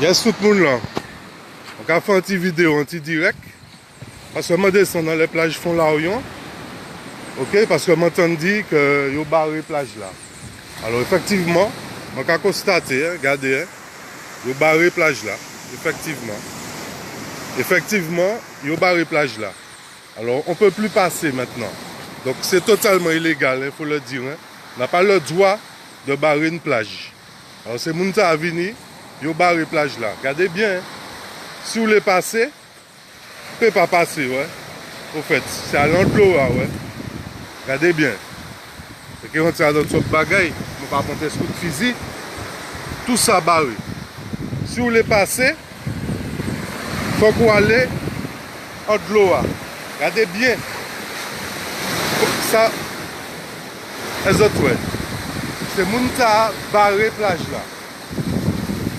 Yes, tout le monde là. On va faire une petite vidéo, un petit direct. Parce que je descends dans les plages fond l'Orion. Ok, parce que je dit que y a barré plage là. Alors effectivement, on a constaté, regardez, y a barré plage là. Effectivement. Effectivement, y a barré plage là. Alors on ne peut plus passer maintenant. Donc c'est totalement illégal, il faut le dire. On n'a pas le droit de barrer une plage. Alors c'est moun ta vini, yo barré plage là. Regardez bien. Si vous voulez passer, vous ne pouvez pas passer, ouais. Au fait, c'est à l'enclos là, ouais. Regardez bien. Et quand on tient dans notre bagaille, on ne peut pas monter sur le physique. Tout ça barré. Si vous voulez passer, il faut que vous allez entre l'eau. Regardez bien. Ça, les autres, ouais. C'est moun ta barré plage là.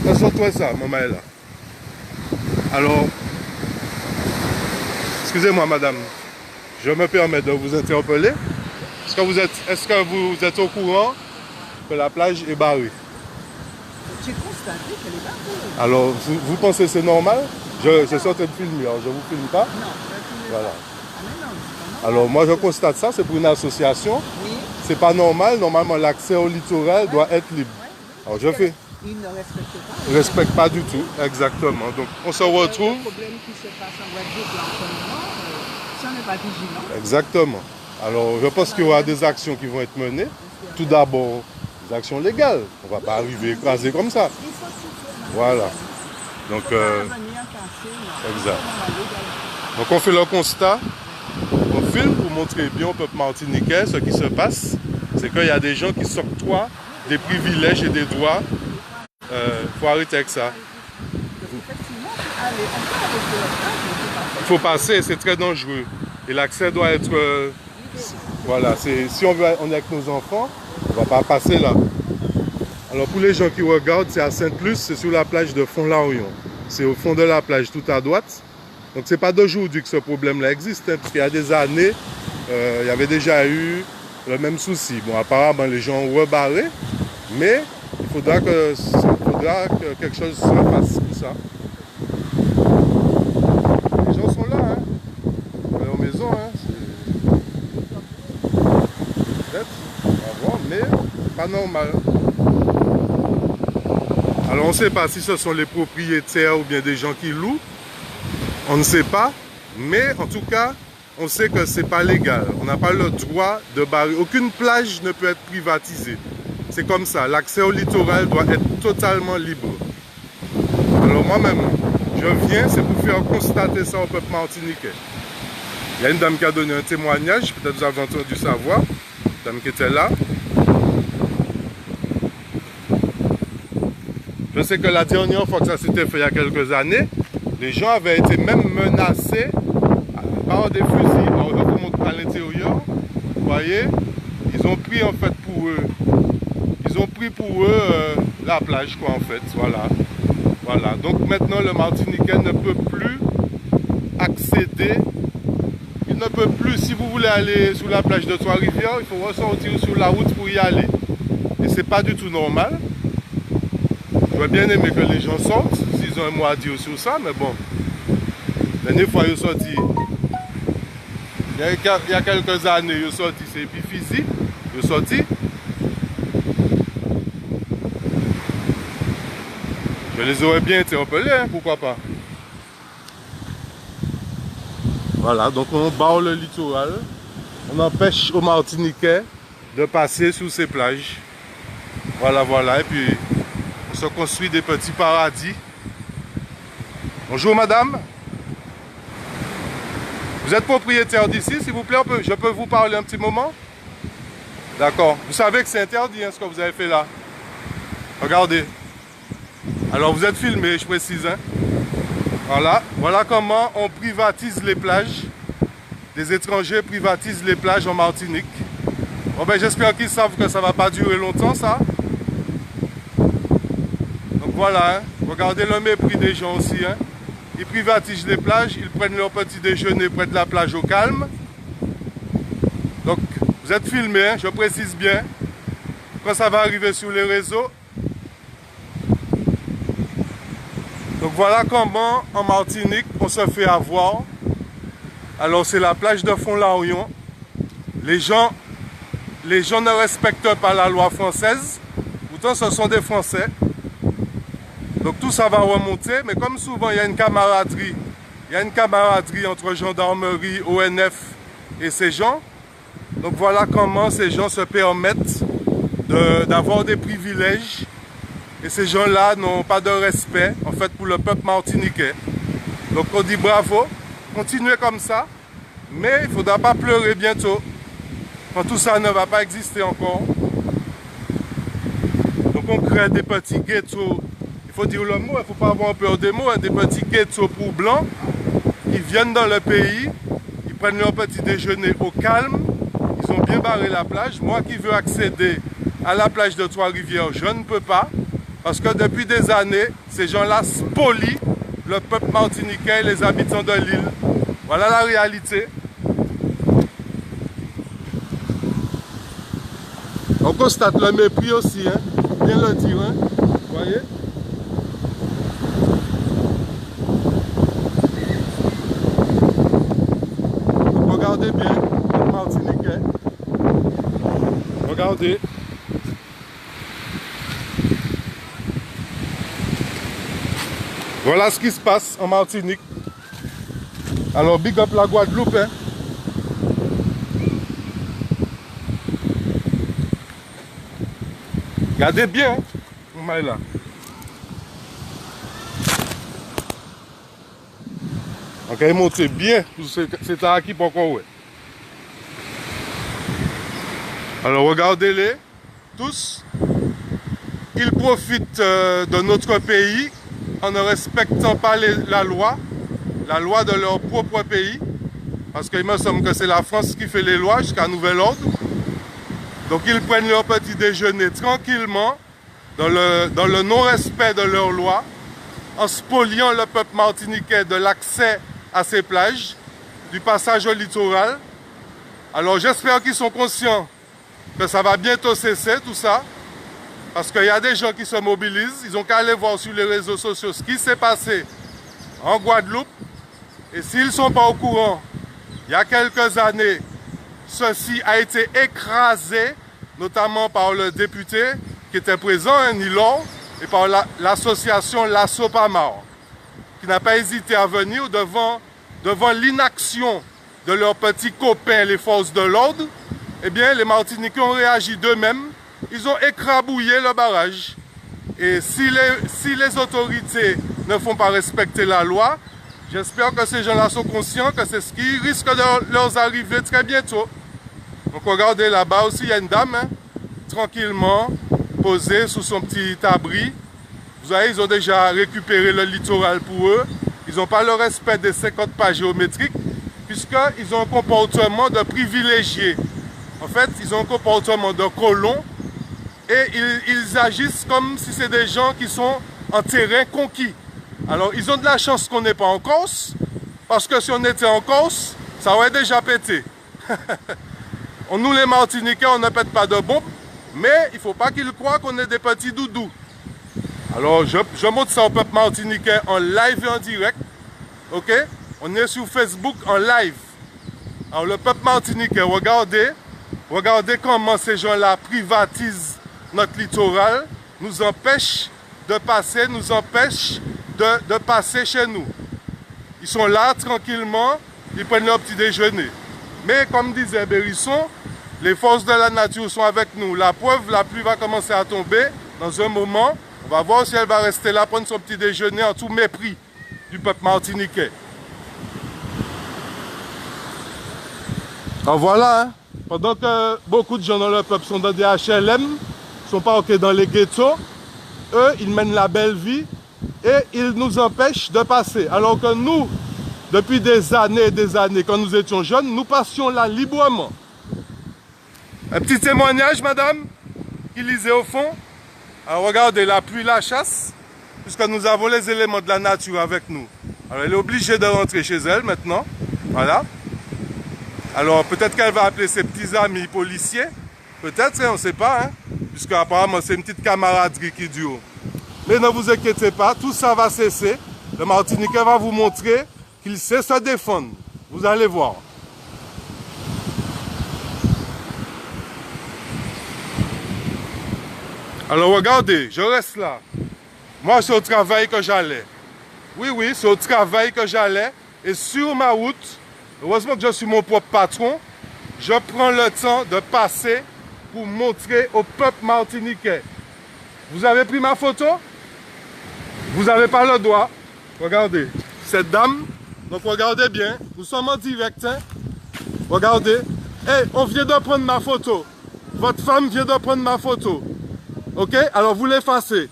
Les autres, ouais, ça, maman est là. Alors, excusez-moi madame, je me permets de vous interpeller. Est-ce que vous êtes au courant que la plage est barrée? J'ai constaté qu'elle est barrée. Alors, vous pensez que c'est normal? Je suis en train de filmer, alors je ne vous filme pas? Non, je ne Voilà. pas. Ah, mais non, c'est pas normal. Alors moi je constate ça, c'est pour une association. Oui. C'est pas normal, normalement l'accès au littoral doit être libre. Alors je fais. Ils ne respectent pas. Ne respecte pas du tout, exactement. Donc on se retrouve. Le problème qui se passe en Guadeloupe là en ce moment, si on n'est pas vigilant. Exactement. Alors je pense qu'il y aura des actions qui vont être menées. Tout d'abord, des actions légales. On ne va pas arriver écrasé comme ça. Il faut tout faire. Voilà. Donc, exact. Donc on fait le constat, on filme pour montrer bien au peuple martiniquais ce qui se passe. C'est qu'il y a des gens qui s'octroient des privilèges et des droits. Il faut arrêter avec ça. Il faut passer, c'est très dangereux. Et l'accès doit être... voilà, si on est avec nos enfants, on ne va pas passer là. Alors pour les gens qui regardent, c'est à Sainte-Luce, c'est sur la plage de Fond-l'Orion. C'est au fond de la plage, tout à droite. Donc c'est pas d'aujourd'hui que ce problème-là existe, hein, parce qu'il y a des années, il y avait déjà eu le même souci. Bon, apparemment les gens ont rebarré, mais il faudra que quelque chose se fasse pour ça. Les gens sont là, hein. Dans leur maison, hein. Peut-être, on va voir, mais pas normal. Alors on ne sait pas si ce sont les propriétaires ou bien des gens qui louent. On ne sait pas. Mais en tout cas, on sait que ce n'est pas légal. On n'a pas le droit de barrer. Aucune plage ne peut être privatisée. C'est comme ça. L'accès au littoral doit être totalement libre. Alors moi-même, je viens, c'est pour faire constater ça au peuple martiniquais. Il y a une dame qui a donné un témoignage. Peut-être vous avez entendu sa voix. Une dame qui était là. Je sais que la dernière fois que ça s'était fait il y a quelques années, les gens avaient été même menacés par des fusils. Alors, je vous montre à l'intérieur. Vous voyez, ils ont pris en fait pour eux. Ils ont pris pour eux la plage, quoi, en fait. Voilà. Voilà. Donc maintenant, le Martiniquais ne peut plus accéder. Il ne peut plus, si vous voulez aller sur la plage de Trois-Rivières, il faut ressortir sur la route pour y aller. Et c'est pas du tout normal. J'aurais bien aimé que les gens sortent, s'ils ont un mot à dire sur ça, mais bon. La dernière fois, ils sont sortis. Il y a quelques années, ils sont sortis, c'est épiphysique. Ils sont sortis. Je les aurais bien interpellés, hein, pourquoi pas. Voilà, donc on barre le littoral. On empêche aux Martiniquais de passer sous ces plages. Voilà, voilà. Et puis, on se construit des petits paradis. Bonjour madame. Vous êtes propriétaire d'ici, s'il vous plaît, je peux vous parler un petit moment? D'accord. Vous savez que c'est interdit, hein, ce que vous avez fait là. Regardez. Alors vous êtes filmé, je précise. Hein. Voilà. Voilà comment on privatise les plages. Des étrangers privatisent les plages en Martinique. Bon ben j'espère qu'ils savent que ça ne va pas durer longtemps ça. Donc voilà, hein. Regardez le mépris des gens aussi. Hein. Ils privatisent les plages, ils prennent leur petit déjeuner près de la plage au calme. Donc vous êtes filmé, hein, je précise bien. Quand ça va arriver sur les réseaux, Donc voilà comment en Martinique on se fait avoir. Alors c'est la plage de Fond-Larion. Les gens ne respectent pas la loi française. Pourtant ce sont des Français. Donc tout ça va remonter. Mais comme souvent il y a une camaraderie. Il y a une camaraderie entre gendarmerie, ONF et ces gens. Donc voilà comment ces gens se permettent d'avoir des privilèges. Et ces gens-là n'ont pas de respect, en fait, pour le peuple martiniquais. Donc on dit bravo, continuez comme ça, mais il ne faudra pas pleurer bientôt, quand tout ça ne va pas exister encore. Donc on crée des petits ghettos, il faut dire le mot, il ne faut pas avoir peur des mots, hein, des petits ghettos pour blancs, qui viennent dans le pays, ils prennent leur petit déjeuner au calme, ils ont bien barré la plage. Moi qui veux accéder à la plage de Trois-Rivières, je ne peux pas. Parce que depuis des années, ces gens-là spolient le peuple martiniquais et les habitants de l'île. Voilà la réalité. On constate le mépris aussi, hein. Bien le dire, hein. Vous voyez? Regardez bien, le Martiniquais. Regardez. Voilà ce qui se passe en Martinique. Alors, big up la Guadeloupe. Hein. Regardez bien. Hein. Là. Ok, montrez bien. C'est à qui pour qu'on ouais. Alors, regardez-les. Tous. Ils profitent de notre pays en ne respectant pas la loi de leur propre pays, parce qu'il me semble que c'est la France qui fait les lois jusqu'à nouvel ordre. Donc ils prennent leur petit déjeuner tranquillement, dans le non-respect de leur loi, en spoliant le peuple martiniquais de l'accès à ces plages, du passage au littoral. Alors j'espère qu'ils sont conscients que ça va bientôt cesser tout ça, parce qu'il y a des gens qui se mobilisent, ils ont qu'à aller voir sur les réseaux sociaux ce qui s'est passé en Guadeloupe. Et s'ils ne sont pas au courant, il y a quelques années, ceci a été écrasé, notamment par le député qui était présent, un Nilor, et par l'association La Sopamar, qui n'a pas hésité à venir devant l'inaction de leurs petits copains, les forces de l'ordre. Eh bien, les Martiniquais ont réagi d'eux-mêmes. Ils ont écrabouillé le barrage. Et si les autorités ne font pas respecter la loi, j'espère que ces gens-là sont conscients que c'est ce qui risque de leur arriver très bientôt. Donc regardez là-bas aussi, il y a une dame, hein, tranquillement, posée sous son petit abri. Vous voyez, ils ont déjà récupéré le littoral pour eux. Ils n'ont pas le respect des 50 pas géométriques, puisqu'ils ont un comportement de privilégiés. En fait, ils ont un comportement de colons. Et ils agissent comme si c'est des gens qui sont en terrain conquis. Alors, ils ont de la chance qu'on n'est pas en Corse, parce que si on était en Corse, ça aurait déjà pété. Nous, les Martiniquais, on ne pète pas de bombes, mais il ne faut pas qu'ils croient qu'on est des petits doudous. Alors, je montre ça au peuple martiniquais en live et en direct. Ok? On est sur Facebook en live. Alors, le peuple martiniquais, regardez comment ces gens-là privatisent notre littoral, nous empêche de passer, nous empêche de passer chez nous. Ils sont là tranquillement, ils prennent leur petit déjeuner. Mais comme disait Bérisson, les forces de la nature sont avec nous. La preuve, la pluie va commencer à tomber dans un moment. On va voir si elle va rester là, prendre son petit déjeuner en tout mépris du peuple martiniquais. Alors voilà, hein, pendant que beaucoup de gens dans le peuple sont dans des HLM, sont pas ok dans les ghettos, eux, ils mènent la belle vie et ils nous empêchent de passer. Alors que nous, depuis des années et des années, quand nous étions jeunes, nous passions là librement. Un petit témoignage, madame, qui lisait au fond. Alors regardez, la pluie la chasse, puisque nous avons les éléments de la nature avec nous. Alors elle est obligée de rentrer chez elle maintenant. Voilà. Alors peut-être qu'elle va appeler ses petits amis policiers. Peut-être, on ne sait pas, hein, puisque apparemment c'est une petite camaraderie qui dure. Mais ne vous inquiétez pas, tout ça va cesser. le Martiniquais va vous montrer qu'il sait se défendre. Vous allez voir. Alors regardez, je reste là. Moi, c'est au travail que j'allais. Oui, oui, c'est au travail que j'allais. Et sur ma route, heureusement que je suis mon propre patron, je prends le temps de passer pour montrer au peuple martiniquais. Vous avez pris ma photo? Vous n'avez pas le droit. Regardez, cette dame, donc regardez bien, nous sommes en direct. Hein? Regardez, hey, on vient de prendre ma photo. Votre femme vient de prendre ma photo. Ok? Alors vous l'effacez.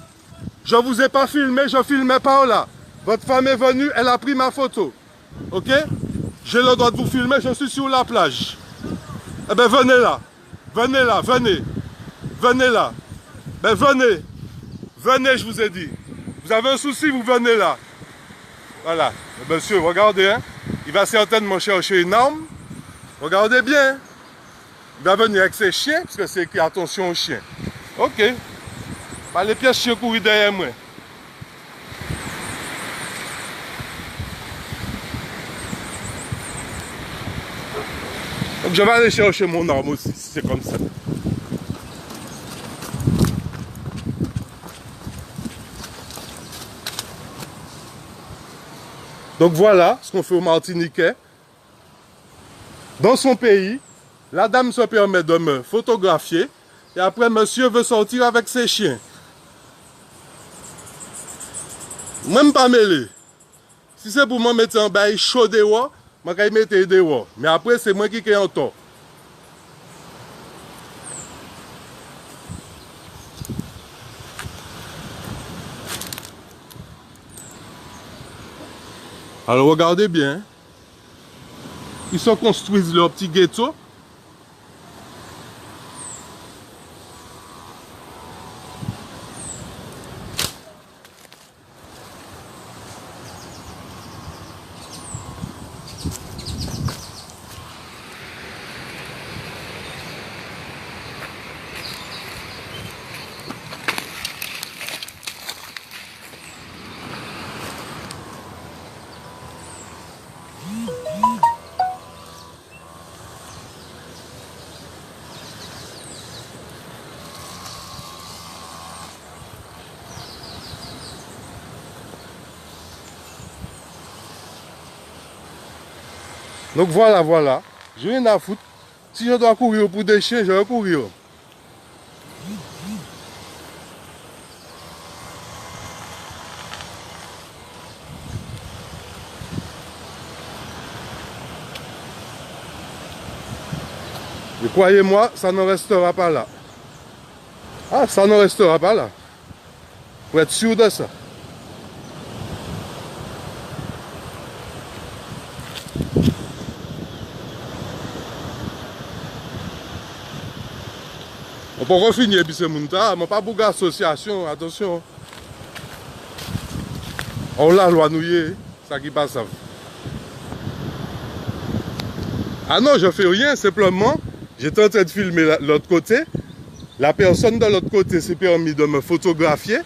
Je ne vous ai pas filmé, je filmais par là. Votre femme est venue, elle a pris ma photo. Ok? J'ai le droit de vous filmer, je suis sur la plage. Eh bien venez là. Venez là, venez. Venez là. Ben venez. Venez, je vous ai dit. Vous avez un souci, vous venez là. Voilà. Monsieur, regardez, hein. Il va certainement chercher une arme. Regardez bien. Il va venir avec ses chiens, parce que c'est écrit attention aux chiens. Ok. Bah, les pièces chiens courir derrière moi. Donc je vais aller chercher mon arme aussi, si c'est comme ça. Donc voilà ce qu'on fait au Martiniquais. Dans son pays, la dame se permet de me photographier et après monsieur veut sortir avec ses chiens. Même pas mêlé. Si c'est pour me mettre en bail chaud dehors, je vais mettre dehors. Mais après c'est moi qui ai en tort. Alors regardez bien. Ils se construisent leur petit ghetto. Donc voilà, voilà. J'ai rien à foutre. Si je dois courir pour des chiens, je vais courir. Et croyez-moi, ça ne restera pas là. Ah, ça ne restera pas là. Pour être sûr de ça. On peut refinir, puis c'est mon tas, mais pas beaucoup d'associations, attention. On l'a loi nouillée, ça qui passe. Ah non, je fais rien, simplement, j'étais en train de filmer l'autre côté. La personne de l'autre côté s'est permis de me photographier.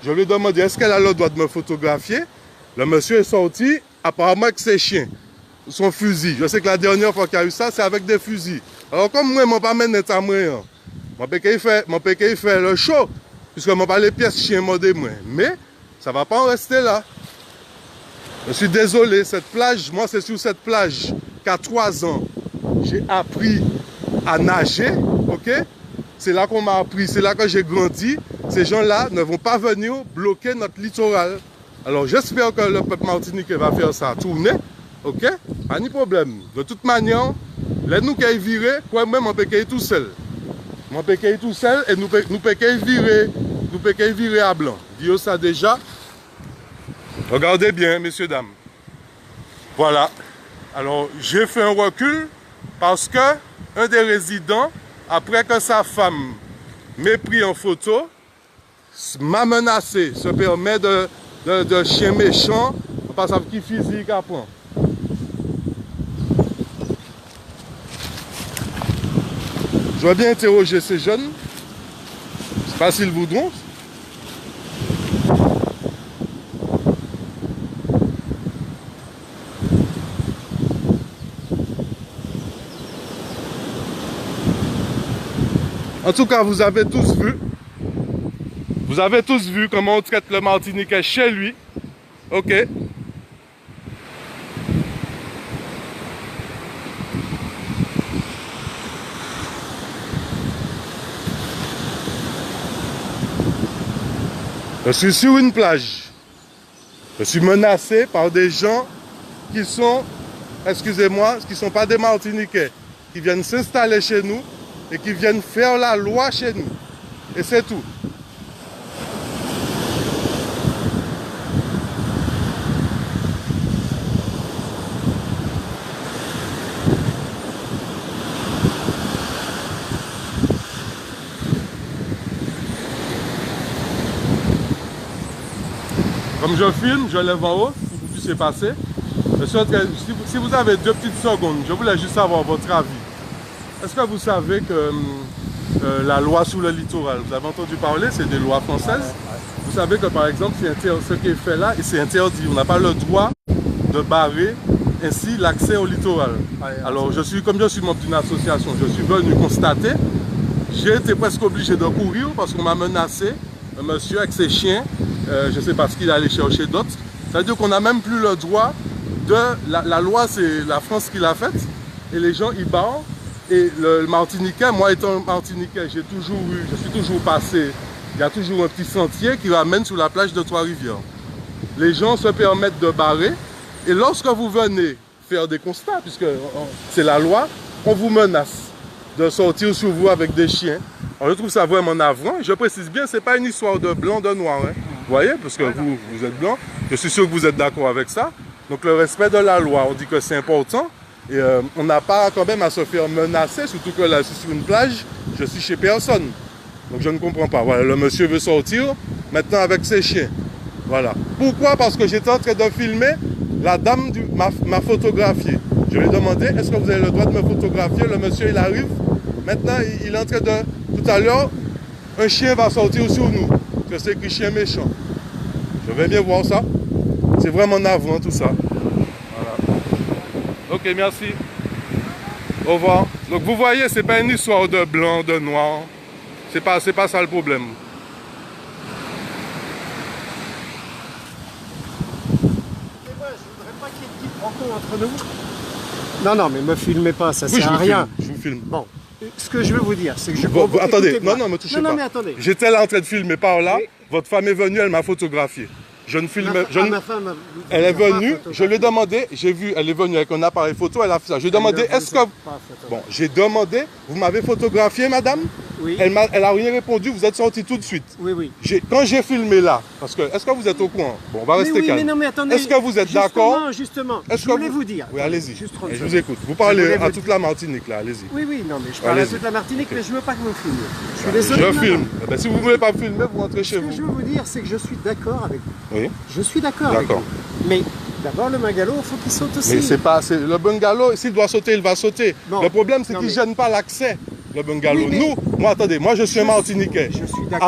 Je lui ai demandé, est-ce qu'elle a le droit de me photographier? Le monsieur est sorti, apparemment avec ses chiens, son fusil. Je sais que la dernière fois qu'il y a eu ça, c'est avec des fusils. Alors comme moi, je ne pas mener à moi. Mon péquet fait le show, puisque je pas les pièces chiens modés moi. Mais ça ne va pas en rester là. Je suis désolé, cette plage, moi c'est sur cette plage qu'à 3 ans, j'ai appris à nager, ok? C'est là qu'on m'a appris, c'est là que j'ai grandi. Ces gens-là ne vont pas venir bloquer notre littoral. Alors j'espère que le peuple martiniquais va faire ça tourner, ok? Pas de problème. De toute manière, les nous qui virent, quoi même on peut tout seul. On peut tout seul et nous peut virer à blanc. Dis ça déjà. Regardez bien, messieurs, dames. Voilà. Alors, j'ai fait un recul parce que un des résidents, après que sa femme m'ait pris en photo, m'a menacé, se permet de chien méchant, parce qu'il physique après. Je vais bien interroger ces jeunes. C'est pas s'ils voudront. En tout cas, vous avez tous vu. Vous avez tous vu comment on traite le Martiniquais chez lui. Ok. Je suis sur une plage. Je suis menacé par des gens qui sont, excusez-moi, qui ne sont pas des Martiniquais, qui viennent s'installer chez nous et qui viennent faire la loi chez nous. Et c'est tout. Comme je filme, je lève en haut, pour que vous puissiez passer. Si vous avez 2 petites secondes, je voulais juste avoir votre avis. Est-ce que vous savez que la loi sur le littoral, vous avez entendu parler, c'est des lois françaises. Vous savez que par exemple, ce qui est fait là, c'est interdit. On n'a pas le droit de barrer ainsi l'accès au littoral. Alors, comme je suis membre d'une association, je suis venu constater. J'ai été presque obligé de courir parce qu'on m'a menacé, un monsieur avec ses chiens. Je ne sais pas ce qu'il allait chercher d'autres. Ça veut dire qu'on n'a même plus le droit de... La loi, c'est la France qui l'a faite. Et les gens, ils barrent. Et le Martiniquais, moi étant Martiniquais, je suis toujours passé. Il y a toujours un petit sentier qui m'amène sur la plage de Trois-Rivières. Les gens se permettent de barrer. Et lorsque vous venez faire des constats, puisque c'est la loi, on vous menace de sortir sur vous avec des chiens. Alors, je trouve ça vraiment navrant. Je précise bien, ce n'est pas une histoire de blanc, de noir. Hein. Vous voyez, parce que vous êtes blanc. Je suis sûr que vous êtes d'accord avec ça. Donc, le respect de la loi, on dit que c'est important. Et on n'a pas quand même à se faire menacer, surtout que là, je suis sur une plage, je suis chez personne. Donc, je ne comprends pas. Voilà, le monsieur veut sortir, maintenant avec ses chiens. Voilà. Pourquoi? Parce que j'étais en train de filmer, la dame m'a photographié. Je lui ai demandé, est-ce que vous avez le droit de me photographier? Le monsieur, il arrive. Maintenant, il est en train de... Tout à l'heure, un chien va sortir sur nous. Que c'est écrit chien méchant. Je vais bien voir ça. C'est vraiment navrant tout ça. Voilà. Ok, merci. Au revoir. Donc vous voyez, c'est pas une histoire de blanc, de noir. C'est pas ça le problème. Je voudrais pas qu'il y ait de quiproquo entre nous. Non, mais me filmez pas, ça sert à rien. Je vous filme. Bon, ce que je veux vous dire, c'est que je... Attendez, non, me touchez pas. Non, mais attendez. J'étais là en train de filmer par là. Oui. Votre femme est venue, elle m'a photographié. Je ne filme... Ma femme... Elle est venue, je lui ai demandé, j'ai vu, elle est venue avec un appareil photo, elle a fait ça. Je lui ai demandé, est-ce que... Bon, j'ai demandé, vous m'avez photographié, madame? Oui. Elle a rien répondu, vous êtes sorti tout de suite. Oui. Quand j'ai filmé là, parce que, est-ce que vous êtes au courant? Bon, on va rester calme. Mais non, mais attendez. Est-ce que vous êtes d'accord? Justement, je voulais vous dire. Oui, allez-y. Juste Je vous écoute. Vous parlez à toute la Martinique, là, allez-y. Oui, non, mais je parle à toute la Martinique, mais je veux pas que vous filmiez. Je suis désolé. Je filme. Eh ben, si vous ne voulez pas me filmer, vous rentrez chez vous. Ce que je veux vous dire, c'est que je suis d'accord avec vous. Oui. Je suis d'accord avec vous. Mais d'abord, le bungalow, il faut qu'il saute aussi. Mais c'est pas... Le bungalow, s'il doit sauter, il va sauter. Bon. Le problème, c'est qu'il ne gêne pas l'accès. Le bungalow. Oui, mais... Moi, attendez, moi je suis un Martiniquais. Je suis d'accord.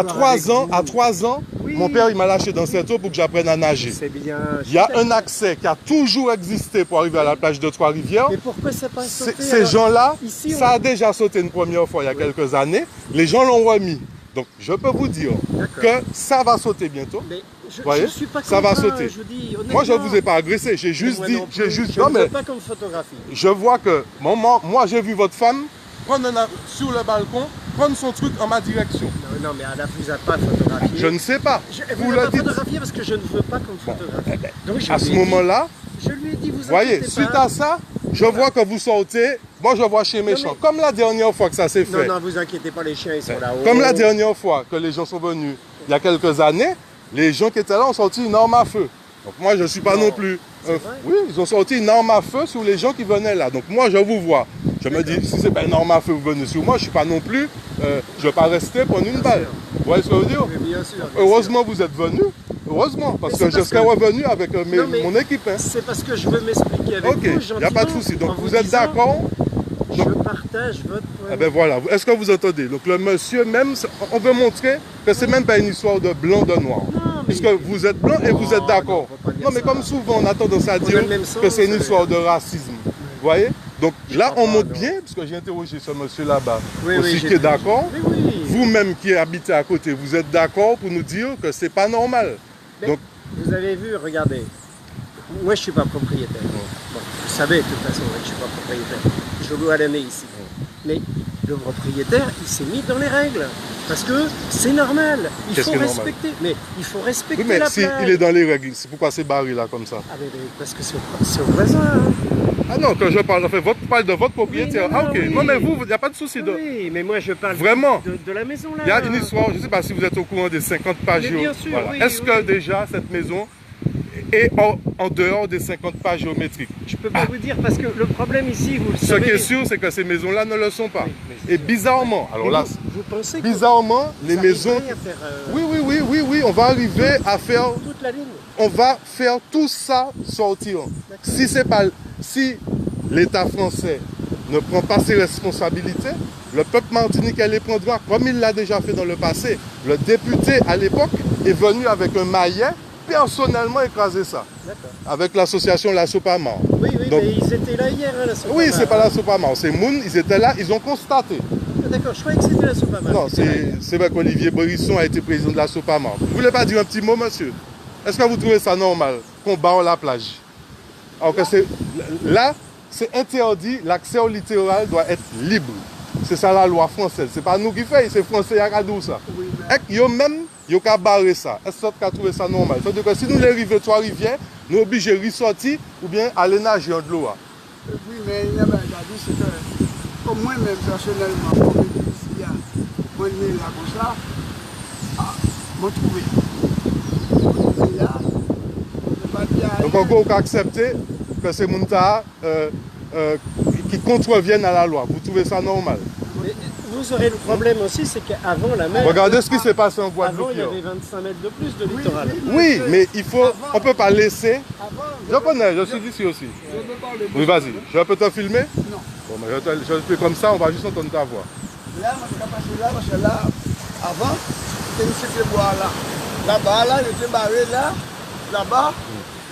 À 3 ans, oui. Mon père il m'a lâché dans cette eau pour que j'apprenne à nager. C'est bien. Il y a un accès qui a toujours existé pour arriver à la plage de Trois-Rivières. Mais pourquoi ça n'a pas sauté? Ces gens-là, ici, ça a déjà sauté une première fois il y a quelques années. Les gens l'ont remis. Donc je peux vous dire que ça va sauter bientôt. Mais vous voyez, suis pas ça va sauter. Je dis, moi je ne vous ai pas agressé, j'ai juste dit... Je ne veux pas comme photographie. Je vois que, moi j'ai vu votre femme prendre sur le balcon, prendre son truc en ma direction. Non, mais elle ne vous a pas photographié. Je ne sais pas. Vous ne l'avez pas photographié parce que je ne veux pas qu'on photographie. Donc, à ce moment-là, je lui ai dit, vous voyez, suite à ça, je vois que vous sortez, moi je vois chez méchant. Comme la dernière fois que ça s'est fait. Non, vous inquiétez pas, les chiens ils sont là-haut. Comme la dernière fois que les gens sont venus, il y a quelques années, les gens qui étaient là ont sorti une arme à feu. Donc moi je ne suis pas non plus... oui, ils ont sorti une arme à feu sur les gens qui venaient là. Donc moi je vous vois. Je me dis, si c'est pas une arme à feu, vous venez sur moi, je ne suis pas non plus... je ne vais pas rester prendre une balle. Vous voyez ce que je veux dire? Bien sûr. Heureusement vous êtes venus. Heureusement, parce que je serais revenu avec mon équipe. Hein. C'est parce que je veux m'expliquer avec vous, gentiment. Il n'y a pas de souci. Donc vous êtes d'accord? Je partage votre point. Eh ben voilà. Est-ce que vous entendez? Donc le monsieur même, on veut montrer que c'est même pas une histoire de blanc, de noir. Non, puisque vous êtes blanc et vous êtes d'accord. Non, mais comme souvent on a tendance à dire que c'est une histoire de racisme. Vous voyez? Donc Je là, crois on pas, monte non. bien, parce que j'ai interrogé ce monsieur là-bas, Oui, aussi j'ai qui est vu. d'accord. Oui, oui. Vous-même qui habitez à côté, vous êtes d'accord pour nous dire que c'est pas normal. Mais Donc, vous avez vu, regardez. Moi, je suis pas propriétaire. Bon, vous savez de toute façon que je suis pas propriétaire. Je dois l'année ici. Mais le propriétaire, il s'est mis dans les règles. Parce que c'est normal. Il Qu'est-ce faut qui est normal? respecter. Mais il faut respecter oui, mais la si plage. il est dans les règles, c'est pourquoi c'est barré là comme ça? Ah, mais parce que c'est au voisin. Hein. Ah non, quand je parle, enfin, parle de votre propriétaire. Oui, non, ah ok, oui. non mais vous, il n'y a pas de souci. Oui, mais moi je parle Vraiment? de la maison là. Il y a une histoire, je ne sais pas si vous êtes au courant des 50 pages. Mais bien sûr, voilà. oui, Est-ce que déjà cette maison est en dehors des 50 pages géométriques? Je peux pas vous dire parce que le problème ici, vous le Ce savez. qui est sûr, c'est que ces maisons-là ne le sont pas. Oui, mais c'est Et sûr. bizarrement, alors Mais là, vous pensez que bizarrement, les vous maisons... arriverez à faire, Oui, on va arriver à faire... toute la ligne. On va faire tout ça sortir. Si l'État français ne prend pas ses responsabilités, le peuple martiniquais les prendra comme il l'a déjà fait dans le passé. Le député à l'époque est venu avec un maillet personnellement écraser ça. D'accord. Avec l'association La Sopamar. Oui, Donc, mais ils étaient là hier, hein, la Sopamar. oui, c'est pas la Sopamar, c'est Moun, ils étaient là, ils ont constaté. Ah, d'accord, je croyais que c'était la Sopamar. Non, c'est vrai qu'Olivier Borisson a été président de la Sopamar. Vous voulez pas dire un petit mot, monsieur? Est-ce que vous trouvez ça normal qu'on barre la plage? Alors que là, c'est interdit, l'accès au littoral doit être libre. C'est ça la loi française. C'est pas nous qui faisons, c'est français qui a dit ça. Oui, mais Et yo même, yo ka barrer ça. Est-ce que vous avez trouvé ça normal? C'est-à-dire que si nous les rivières, trois rivières, nous sommes obligés de ressortir ou bien aller nager en de l'eau. oui, mais il y a dit, c'est que, comme moi-même, personnellement, comme je dis ici, moi, je suis là comme ça, m'en trouver. Là, je ne pas dire. Donc en gros, on peut accepter que ces gens qui contreviennent à la loi. Vous trouvez ça normal? Mais vous aurez le problème aussi, c'est qu'avant la mer. Regardez ce qui s'est passé en Avant, Guadeloupe. il y avait 25 mètres de plus de Oui, littoral. Oui, mais il faut, on ne peut pas laisser. Avant, Je connais, je suis d'ici aussi. je peux parler. Oui, vas-y. Je peux te filmer? Non. Bon, mais je fais comme ça, on va juste entendre ta voix. Là, moi, je suis passé là, parce que là, avant, c'était une séquelle bois là. Là-bas, là, il était barré là, là-bas,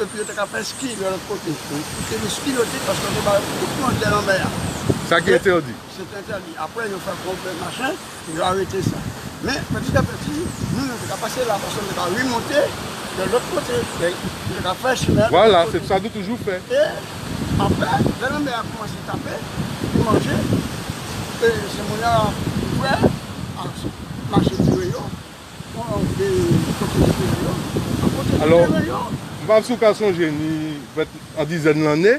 et puis il était fait ski de l'autre côté. C'était le ski l'autre parce qu'on était barré tout le monde était en mer. Ça qui est interdit. C'est interdit. Après, ils ont fait complètement machin, ils ont arrêté ça. Mais petit à petit, nous, on était passé là, parce qu'on était remonté de l'autre côté. On était fait chemin. Voilà, c'est ça nous toujours fait. Et après, la mer a commencé à taper, à manger. Et c'est mon gars, ouais, à marcher du rayon. On fait Alors, je vais vous songer en dizaine d'années,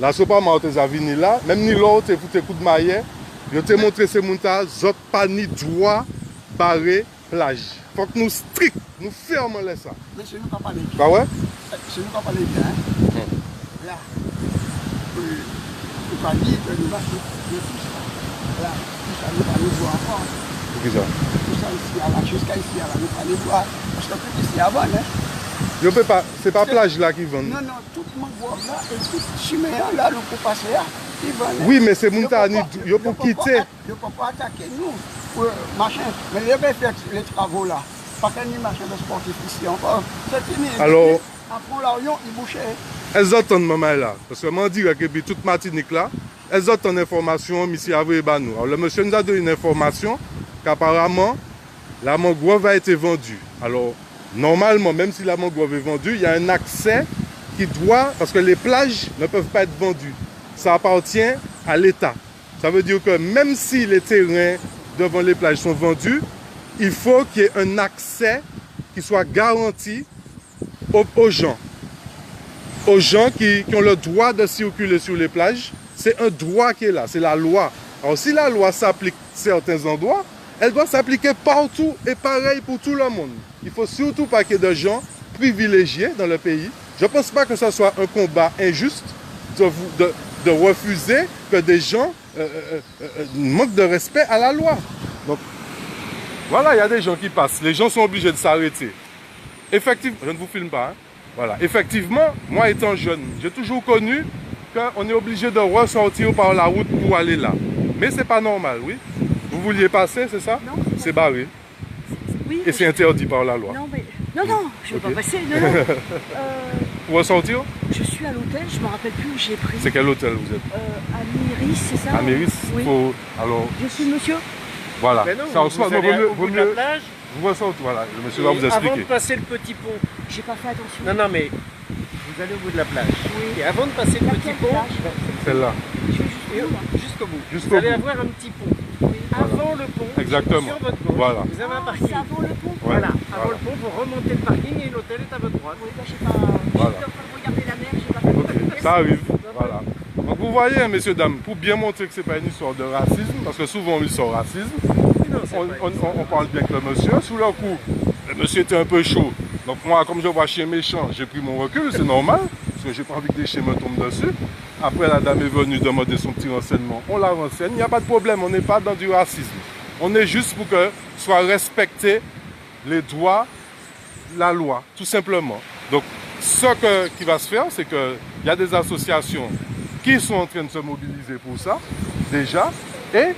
la Sopamar a venu là, même ni l'autre, c'est foutu coup de maillet, je t'ai montré ces montagnes, zot pas ni droit barrer plage. Faut que nous strict, nous fermons les ça. mais c'est nous qui parlons. Bah ouais? C'est nous qui parlons bien. Là, il ne faut pas dire que nous marchons de tout ça. Là, tout ça, nous allons voir encore. C'est qui ça? Tout ça ici, là, jusqu'à ici, là, nous allons voir. Parce que tout ici avant, hein. Je peux pas, c'est pas plage là qui vend. Non, tout le monde voit là, et tout chiméen là, nous pouvons passer là. Ils vont là. Oui, mais c'est montagnes, ils peuvent quitter. Ils ne peuvent pas attaquer nous. Machin. Mais ils peuvent faire les travaux là. Pas qu'il y ait machin de sportif ici encore. C'est fini. Alors- Après l'Orient, ils bouchaient. Elles attendent maman là. Parce que moi, je dirais que depuis toute Martinique là, elles attendent information, monsieur Avril Banou. Alors le monsieur nous a donné une information qu'apparemment, la mangrove a été vendue. Alors, normalement, même si la mangrove est vendue, il y a un accès qui doit, parce que les plages ne peuvent pas être vendues. Ça appartient à l'État. Ça veut dire que même si les terrains devant les plages sont vendus, il faut qu'il y ait un accès qui soit garanti aux gens. Aux gens qui ont le droit de circuler sur les plages. C'est un droit qui est là, c'est la loi. Alors si la loi s'applique à certains endroits, elle doit s'appliquer partout et pareil pour tout le monde. Il ne faut surtout pas qu'il y ait de gens privilégiés dans le pays. Je ne pense pas que ce soit un combat injuste de refuser que des gens manquent de respect à la loi. Donc, voilà, il y a des gens qui passent. Les gens sont obligés de s'arrêter. Effectivement, je ne vous filme pas. Hein. Voilà. Effectivement, moi étant jeune, j'ai toujours connu qu'on est obligé de ressortir par la route pour aller là. Mais ce n'est pas normal, oui. Vous vouliez passer, c'est ça? Non. C'est barré. Oui, Et c'est interdit par la loi. non, mais... Non, je ne veux Ok. pas passer. Non, non. pour ressortir? Je suis à l'hôtel, je me rappelle plus où j'ai pris. C'est quel hôtel vous êtes? À Méris, c'est ça? À Méris. Oui. Alors, Je suis le monsieur? voilà. Mais non, Ça, vous allez au bout de la plage, vous ressortez, voilà. Le monsieur et va vous avant expliquer. de passer le petit pont. J'ai pas fait attention. Non, non, mais vous allez au bout de la plage. Oui. Et avant de passer le petit Laquelle pont, plage? Celle-là. Je vais jusqu'au bout, là. jusqu'au bout, Jusqu'au vous allez bout. avoir un petit pont. Avant le pont, Exactement. sur votre gauche, Voilà. vous avez un Ah, parking. c'est avant le pont? Voilà, avant Voilà. le pont, vous remontez le parking et l'hôtel est à votre droite. Oui, bah, j'ai pas... Voilà. J'étais en train de regarder la mer, j'ai pas fait. Ok, ça arrive. Voilà. Donc vous voyez, hein, messieurs, dames, pour bien montrer que ce n'est pas une histoire de racisme, parce que souvent on sort racisme, Non, c'est pas une on parle bien que le monsieur. Sous leur coup, le monsieur était un peu chaud. Donc moi, comme je vois chien méchant, j'ai pris mon recul, c'est normal, parce que j'ai pas envie que des chiens me tombent dessus. Après, la dame est venue demander son petit renseignement. On la renseigne, il n'y a pas de problème, on n'est pas dans du racisme. On est juste pour que soient respectés les droits, la loi, tout simplement. Donc, qui va se faire, c'est qu'il y a des associations qui sont en train de se mobiliser pour ça, déjà, et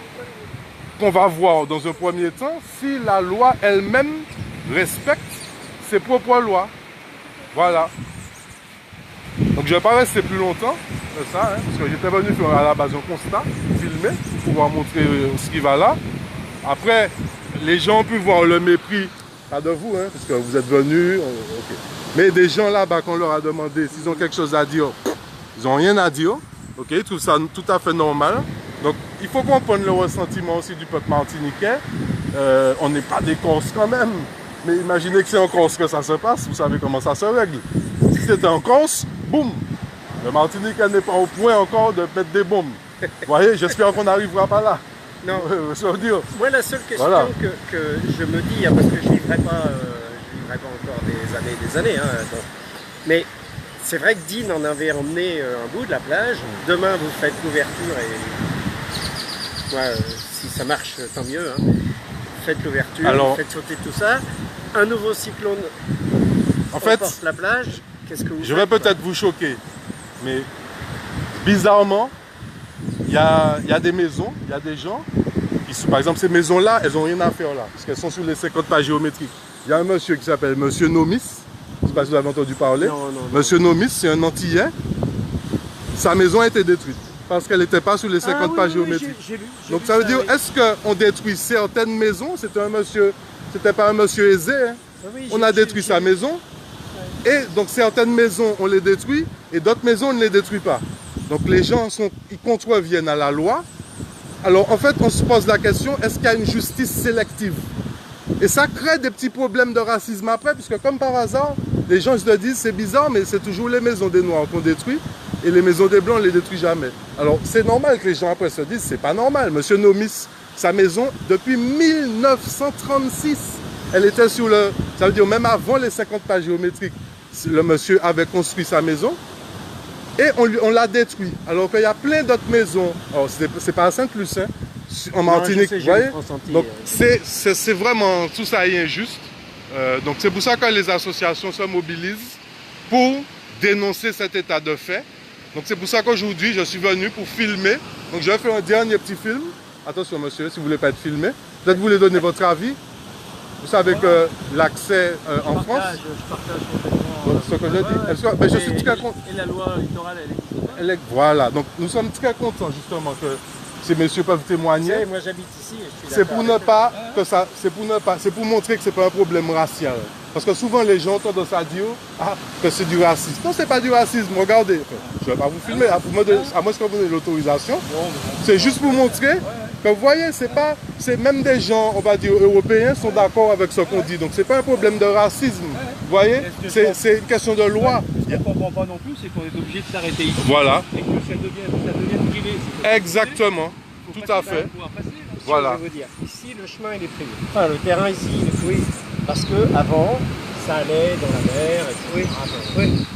qu'on va voir dans un premier temps si la loi elle-même respecte ses propres lois. Voilà. Donc je ne vais pas rester plus longtemps que ça, hein, parce que j'étais venu faire à la base un constat, filmer, pour pouvoir montrer ce qui va là. Après, les gens ont pu voir le mépris, pas de vous, hein, parce que vous êtes venus, ok. Mais des gens là-bas, qu'on leur a demandé s'ils ont quelque chose à dire, ils n'ont rien à dire. Ok, ils trouvent ça tout à fait normal. Donc, il faut comprendre le ressentiment aussi du peuple martiniquais. On n'est pas des Corses quand même. Mais imaginez que c'est en Corse que ça se passe. Vous savez comment ça se règle. Si c'était en Corse, boum. Le Martiniquais n'est pas au point encore de mettre des bombes. Vous voyez, j'espère qu'on n'arrivera pas là. Non. Ça veut dire. Moi, la seule question Voilà. que je me dis, hein, parce que je ne vivrai pas encore des années, hein, donc. Mais c'est vrai que Dean en avait emmené un bout de la plage. Demain, vous faites l'ouverture et moi, si ça marche, tant mieux. Hein. Faites l'ouverture, Alors, faites sauter tout ça. Un nouveau cyclone en fait, emporte la plage. Qu'est-ce que vous je faites, vais peut-être vous choquer, mais bizarrement, il y a des maisons, il y a des gens qui sont, par exemple, ces maisons-là, elles n'ont rien à faire là, parce qu'elles sont sur les 50 pas géométriques. Il y a un monsieur qui s'appelle Monsieur Nomis, je ne sais pas si vous avez entendu parler. Non. Monsieur Nomis, c'est un Antillais. Sa maison a été détruite parce qu'elle n'était pas sur les 50 pas géométriques. J'ai lu, Donc ça veut dire, est-ce qu'on détruit certaines maisons? C'était un monsieur, c'était pas un monsieur aisé, hein. On a détruit sa maison. Et donc certaines maisons, on les détruit, et d'autres maisons, on ne les détruit pas. Donc les gens, ils contreviennent à la loi. Alors en fait, on se pose la question, est-ce qu'il y a une justice sélective? Et ça crée des petits problèmes de racisme après, puisque comme par hasard, les gens se disent, c'est bizarre, mais c'est toujours les maisons des Noirs qu'on détruit, et les maisons des Blancs, on ne les détruit jamais. Alors c'est normal que les gens après se disent, c'est pas normal. Monsieur Nomis, sa maison, depuis 1936, elle était sur le... Ça veut dire même avant les 50 pas géométriques, le monsieur avait construit sa maison, et on l'a détruit. Alors qu'il y a plein d'autres maisons, alors c'est pas à Sainte-Luce, hein, en Martinique, vous voyez. Donc c'est vraiment, tout ça est injuste. Donc c'est pour ça que les associations se mobilisent pour dénoncer cet état de fait. Donc c'est pour ça qu'aujourd'hui je suis venu pour filmer. Donc je vais faire un dernier petit film. Attention monsieur, si vous ne voulez pas être filmé, peut-être vous voulez donner votre avis. Vous savez que l'accès en France... Je partage complètement ce que je dis. Mais je suis très content. Et la loi littorale, elle existe pas. Voilà, donc nous sommes très contents justement que ces messieurs peuvent témoigner. Moi j'habite ici et je suis C'est pour ne pas que ça, c'est pour montrer que c'est pas un problème racial. Parce que souvent les gens ont tendance à dire que c'est du racisme. Non, c'est pas du racisme. Regardez, je vais pas vous filmer, à moins que vous ayez l'autorisation. C'est juste pour montrer que vous voyez, c'est même des gens, on va dire européens, sont d'accord avec ce qu'on dit. Donc c'est pas un problème de racisme. Vous voyez, c'est une question de loi. Ce qu'on ne comprend pas non plus, c'est qu'on est obligé de s'arrêter ici. Voilà. Et que ça devienne privé. Exactement. Tout à fait. Voilà. Je vais vous dire, ici le chemin il est privé. Enfin le terrain ici il est privé. Parce que avant ça allait dans la mer, etc. Oui.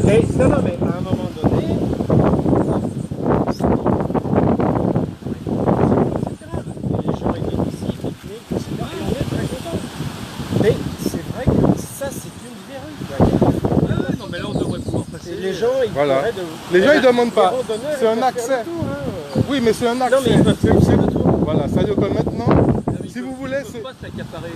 Mais non, mais à un moment donné, les gens étaient ici, pique-nique, etc. Et on est très contents. Mais c'est vrai que ça c'est une verrue. Non, mais là on devrait pouvoir passer. Et les gens ils Voilà. pourraient Les gens ils demandent pas. les randonneurs, C'est ils un peuvent accès. faire le tour, hein. Oui, mais c'est un accès. Non mais ils peuvent faire le tour. Voilà, ça veut dire que maintenant, si vous voulez, c'est pas s'accaparer.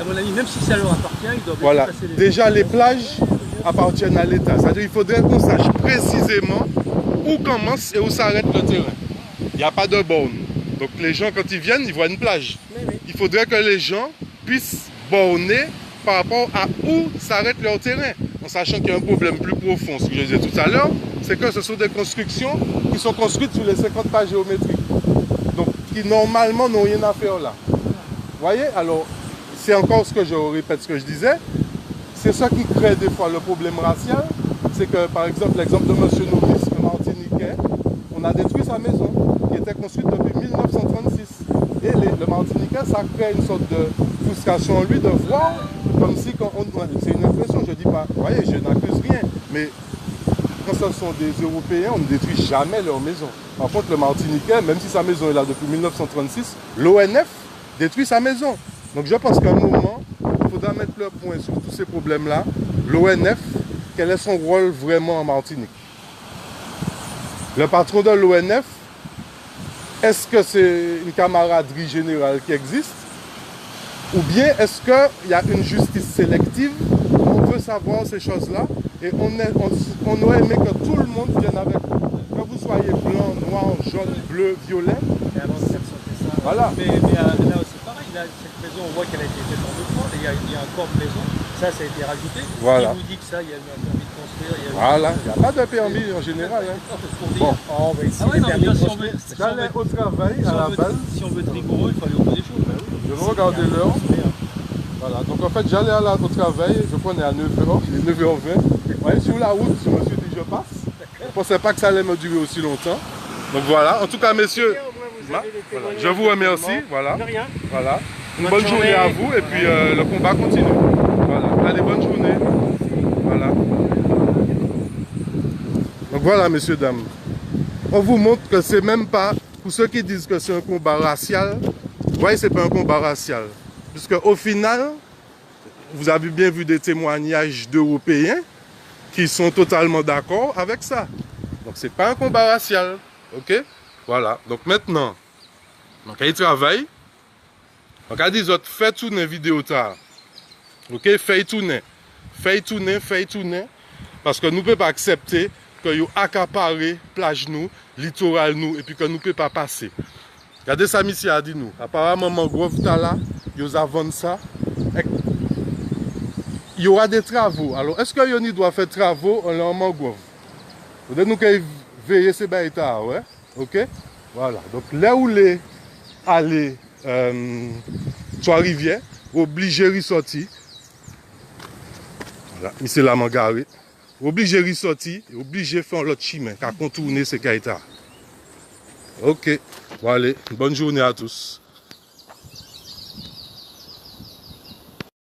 À mon avis, même si ça leur appartient, ils doivent Voilà. laisser passer les Déjà, les plages appartiennent à l'État. C'est-à-dire qu'il faudrait qu'on sache précisément où commence et où s'arrête le terrain. Il n'y a pas de borne. Donc les gens, quand ils viennent, ils voient une plage. Il faudrait que les gens puissent borner par rapport à où s'arrête leur terrain. En sachant qu'il y a un problème plus profond, ce que je disais tout à l'heure, c'est que ce sont des constructions qui sont construites sur les 50 pas géométriques. Donc qui normalement n'ont rien à faire là. Vous voyez? Alors, c'est encore ce que je répète ce que je disais. C'est ça qui crée des fois le problème racial. C'est que, par exemple, l'exemple de M. Nourrice, le Martiniquais, on a détruit sa maison, qui était construite depuis 1936. Et le Martiniquais, ça crée une sorte de frustration en lui de voir comme si, c'est une impression, je dis pas, vous voyez, je n'accuse rien, mais quand ce sont des Européens, on ne détruit jamais leur maison. Par contre, le Martiniquais, même si sa maison est là depuis 1936, l'ONF détruit sa maison. Donc je pense qu'à un moment, il faudra mettre le point sur tous ces problèmes-là. L'ONF, quel est son rôle vraiment en Martinique? Le patron de l'ONF, est-ce que c'est une camaraderie générale qui existe? Ou bien est-ce qu'il y a une justice sélective? On veut savoir ces choses-là et on aurait aimé que tout le monde vienne avec vous. Que vous soyez blanc, noir, jaune, bleu, violet. Et avant de faire sauter ça. Voilà. Mais là, c'est pareil. Là, cette maison, on voit qu'elle a été faite en 2 fois. Il y a un corps de maison. Ça a été rajouté. Voilà. Qui vous dit que ça, il y a eu un permis de construire. Voilà, il n'y a pas de permis en général. Hein. Bon. Oh, mais ici, Ah ouais, les non, mais permis de si on construire, veut, c'est- J'allais au travail à la base. si on veut être rigoureux, il faut aller au bout des choses. Bah oui. Je regardais l'heure. Voilà, donc en fait j'allais au travail, je prenais à 9h, il est 9h20. Ouais, sur la route, je me suis dit je passe. Je ne pensais pas que ça allait me durer aussi longtemps. Donc voilà, en tout cas messieurs, Au moins, vous avez les voilà, témoignages je vous remercie. également. Voilà, De rien. voilà. Une Bonne bonne journée journée. à vous et puis le combat continue. Voilà, allez, bonne journée. Voilà. Donc voilà messieurs, dames. On vous montre que c'est même pas, pour ceux qui disent que c'est un combat racial, vous voyez, c'est pas un combat racial. Puisque au final, vous avez bien vu des témoignages d'Européens qui sont totalement d'accord avec ça. Donc c'est pas un combat racial. Ok? Voilà. Donc maintenant, donc il travaille. Donc à des autres, faites tourner vidéo tard. Ok? Faites tourner. Faites tourner, faites tourner. Parce que nous ne pouvons pas accepter que vous accaparez plage nous, littoral nous, et puis que nous ne pouvons pas passer. Regardez ça, monsieur a dit nous. Apparemment, mangrove là, ils avancent ça. Il y aura des travaux. Alors, est-ce que Yoni doit faire travaux en mangrove? Vous devez nous veiller ces baïtas, ouais? Ok? Voilà. Donc, là où les aller sur la rivière, obligé de sortir. Voilà, ici la mangaré. Obligé de sortir, obligé de faire l'autre chemin, car contourner ces baïtas. Ok. Bon, allez, bonne journée à tous.